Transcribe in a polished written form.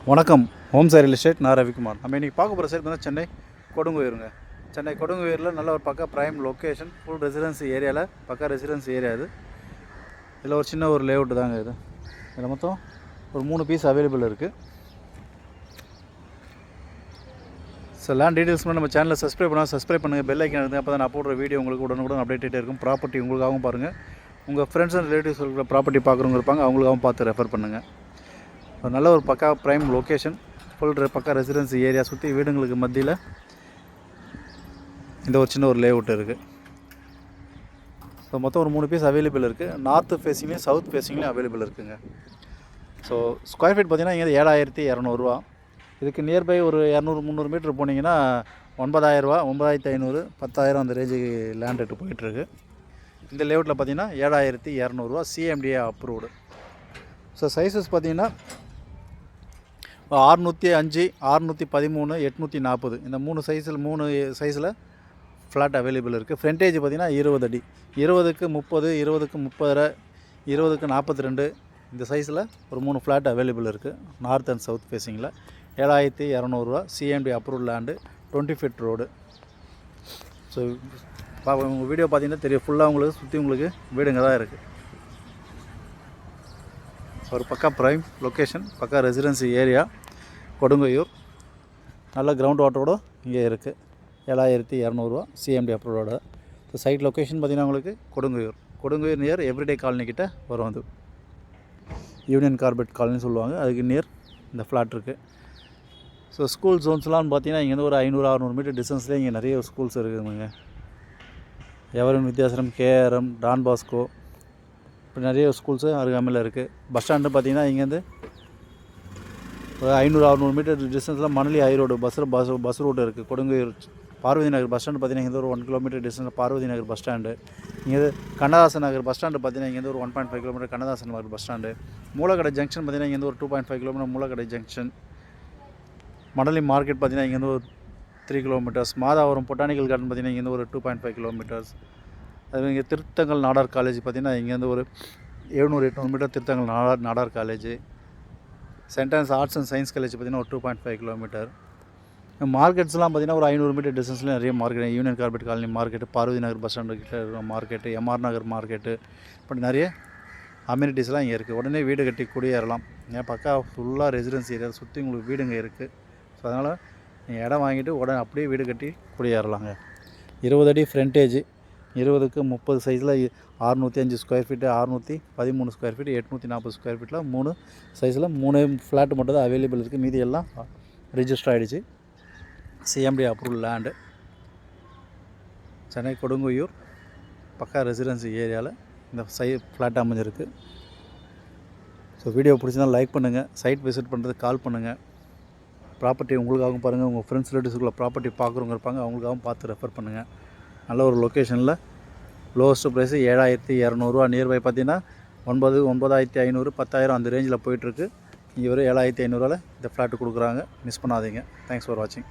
வணக்கம். Home sir real estate. நான் ரவிக்குமார். நம்ம இன்றைக்கி பார்க்க போகிற சைட் வந்து சென்னை கொடுங்குயிறுங்க. சென்னை கொடுங்குயிரில் நல்ல ஒரு பக்கா ப்ரைம் லொக்கேஷன், ஃபுல் ரெசிடென்சி ஏரியாவில் பக்கா ரெசிடென்சி ஏரியா இது. இதில் ஒரு சின்ன ஒரு லேஅவுட்டு தாங்க இது. இதில் மொத்தம் ஒரு 3 பீஸ் அவைலபிள் இருக்குது. ஸோ லேண்ட் டீட்டெயில்ஸ் நம்ம சேனலில் சப்ஸ்கிரைப் பண்ணுங்கள், பெல் ஐக்கன் இருக்குது. அப்போ தான் நான் போடுற வீடியோ உங்களுக்கு உடனுக்குடன் அப்டேட் இருக்கும். ப்ராப்பர்ட்டி உங்களுக்காகவும் பாருங்கள், உங்கள் ஃப்ரெண்ட்ஸ் அண்ட் ரிலேட்டிவ்ஸ் இருக்கிற ப்ராப்பர்ட்டி பார்க்குறவங்க இருப்பாங்க, அவங்களுக்காகவும் பார்த்து ரெஃபர் பண்ணுங்கள். நல்ல ஒரு பக்கா ப்ரைம் லொக்கேஷன், ஃபுல் பக்கா ரெசிடென்சி ஏரியா, சுற்றி வீடுங்களுக்கு மத்தியில் இந்த ஒரு சின்ன ஒரு லேஅவுட் இருக்குது. ஸோ மொத்தம் ஒரு 3 பீஸ் அவைலபிள் இருக்குது. நார்த்து ஃபேஸிங்லேயும் சவுத் ஃபேஸிங்லேயும் அவைலபிள் இருக்குதுங்க. ஸோ ஸ்கொயர் ஃபீட் பார்த்திங்கன்னா இங்கே 7,200 ரூபா. இதுக்கு நியர்பை ஒரு 200-300 மீட்டர் போனீங்கன்னா 9,000 ரூபா, 9,500, 10,000 அந்த ரேஞ்சுக்கு லேண்ட் ரேட்டு போயிட்டுருக்கு. இந்த லேஅவுட்டில் பார்த்திங்கன்னா 7,200 ரூபா, சிஎம்டிஏ அப்ரூவ்டு. ஸோ சைஸஸ் பார்த்திங்கன்னா 605, 613, 840 இந்த 3 சைஸில் ஃப்ளாட் அவைலபிள் இருக்குது. ஃப்ரண்டேஜ் பார்த்திங்கன்னா 20 அடி, 20க்கு 30, 20க்கு 30, 20க்கு 42 இந்த சைஸில் ஒரு 3 ஃப்ளாட் அவைலபிள் இருக்குது. நார்த் அண்ட் சவுத் ஃபேஸிங்கில் 7,200 ரூபா, CMD approve land, 20 feet road. So உங்கள் வீடியோ பார்த்திங்கன்னா தெரியும், ஃபுல்லாக உங்களுக்கு சுற்றி உங்களுக்கு வீடுங்க தான் இருக்குது. ஒரு பக்கா ப்ரைம் லொக்கேஷன், பக்கா ரெசிடென்சி ஏரியா, கொடுங்குயூர். நல்ல கிரவுண்ட் வாட்டரோடு இங்கே இருக்குது. 7,200 ரூபா, சிஎம்டி அப்ரூவோட. ஸோ சைட் லொக்கேஷன் பார்த்திங்கன்னா உங்களுக்கு கொடுங்குயூர் நியர் எவ்ரிடே காலனி கிட்ட வரும். அது யூனியன் கார்பெட் காலனி சொல்லுவாங்க, அதுக்கு நியர் இந்த ஃப்ளாட் இருக்குது. ஸோ ஸ்கூல் ஜோன்ஸ்லாம் பார்த்திங்கன்னா இங்கேருந்து ஒரு 500-600 மீட்டர் டிஸ்டன்ஸ்லேயே இங்கே நிறைய ஸ்கூல்ஸ் இருக்குதுங்க. எவரென் வித்யாசரம், கேஆர்எம், டான் பாஸ்கோ, இப்போ நிறைய ஸ்கூல்ஸு அருகாமையில் இருக்குது. பஸ் ஸ்டாண்டு பார்த்திங்கன்னா இங்கேருந்து ஒரு 500-600 மீட்டர் டிஸ்டன்ஸில் மணலி ஹைரோடு பஸ் ரோடு இருக்குது. கொடுங்குயூர் பார்வதி நகர் பஸ் ஸ்டாண்டு பார்த்திங்கன்னா இங்கேருந்து ஒரு 1 kilometre distance Parvati Nagar bus stand. இங்கேருந்து கண்ணதாசன் நகர் பஸ் ஸ்டாண்டு பார்த்திங்கன்னா இங்கேருந்து ஒரு 1.5 கிலோமீட்டர் கண்ணதாசன் நகர் பஸ் ஸ்டாண்டு. மூலக்கடை ஜங்ஷன் பார்த்திங்கன்னா இங்கேருந்து ஒரு 2.5 kilometre Moolakadai junction. Manali market பார்த்திங்கன்னா இங்கேருந்து ஒரு 3 கிலோமீட்டர்ஸ். மாதாவரம் பொட்டானிக்கல் கார்டன் பார்த்திங்கன்னா இங்கேருந்து ஒரு 2.5 கிலோமீட்டர்ஸ். அது இங்கே திருத்தங்கல் நாடார் காலேஜ் பார்த்திங்கன்னா இங்கேருந்து ஒரு 700-800 மீட்டர் திருத்தங்கல் நாடார் காலேஜ். சென்டன்ஸ் ஆர்ட்ஸ் அண்ட் சயின்ஸ் காலேஜ் பார்த்திங்கன்னா ஒரு 2.5 கிலோமீட்டர். மார்க்கெட்ஸ்லாம் பார்த்திங்கன்னா ஒரு 500 மீட்டர் டிஸ்டன்ஸில் நிறைய market, Union Carbide Colony market, Parvathi Nagar bus stand கிட்ட இருக்கிற மார்க்கெட்டு, எம்ஆர் நகர் மார்க்கெட்டு, இப்படி நிறைய அம்யூனிட்டிஸ்லாம் இங்கே இருக்குது. உடனே வீடு கட்டி குடியேறலாம். ஏன் பக்கா ஃபுல்லாக ரெசிடென்சி ஏரியா, சுற்றி உங்களுக்கு வீடுங்க இருக்குது. ஸோ அதனால் நீங்கள் இடம் வாங்கிட்டு உடனே அப்படியே வீடு கட்டி குடியேறலாங்க. 20 அடி ஃப்ரண்டேஜ், 20க்கு 30 சைஸில் 605 square feet, 613 square feet, 840 square ஃபீட்டில் 3 சைஸில் 3 ஃப்ளாட் மட்டும் தான் அவைலபிள் இருக்குது. மீதி எல்லாம் ரிஜிஸ்டர் ஆகிடுச்சு. சிஎம்டி அப்ரூவல் லேண்டு, சென்னை கொடுங்குயூர் பக்கா ரெசிடென்சி ஏரியாவில் இந்த ஃப்ளாட் அமைஞ்சிருக்கு. ஸோ வீடியோ பிடிச்சிருந்தால் லைக் பண்ணுங்கள், சைட் விசிட் பண்ணுறதுக்கு கால் பண்ணுங்கள். ப்ராப்பர்ட்டி உங்களுக்காகவும் பாருங்கள், உங்கள் ஃப்ரெண்ட்ஸ் ரிலேட்டிவ்ஸ்க்குள்ள ப்ராப்பர்ட்டி பார்க்குறவங்க இருப்பாங்க, அவங்களுக்காகவும் பார்த்து ரெஃபர் பண்ணுங்கள். நல்ல ஒரு லொக்கேஷனில் லோவஸ்ட்டு ப்ரைஸு 7,200 ரூபா. நியர்பை பார்த்திங்கன்னா 9,500, 10,000 அந்த ரேஞ்சில் போயிட்டுருக்கு. இங்கே ஒரு 7,500 ரூபாவில் இந்த ஃப்ளாட்டு கொடுக்குறாங்க. மிஸ் பண்ணாதீங்க. தேங்க்ஸ் ஃபார் வாட்சிங்.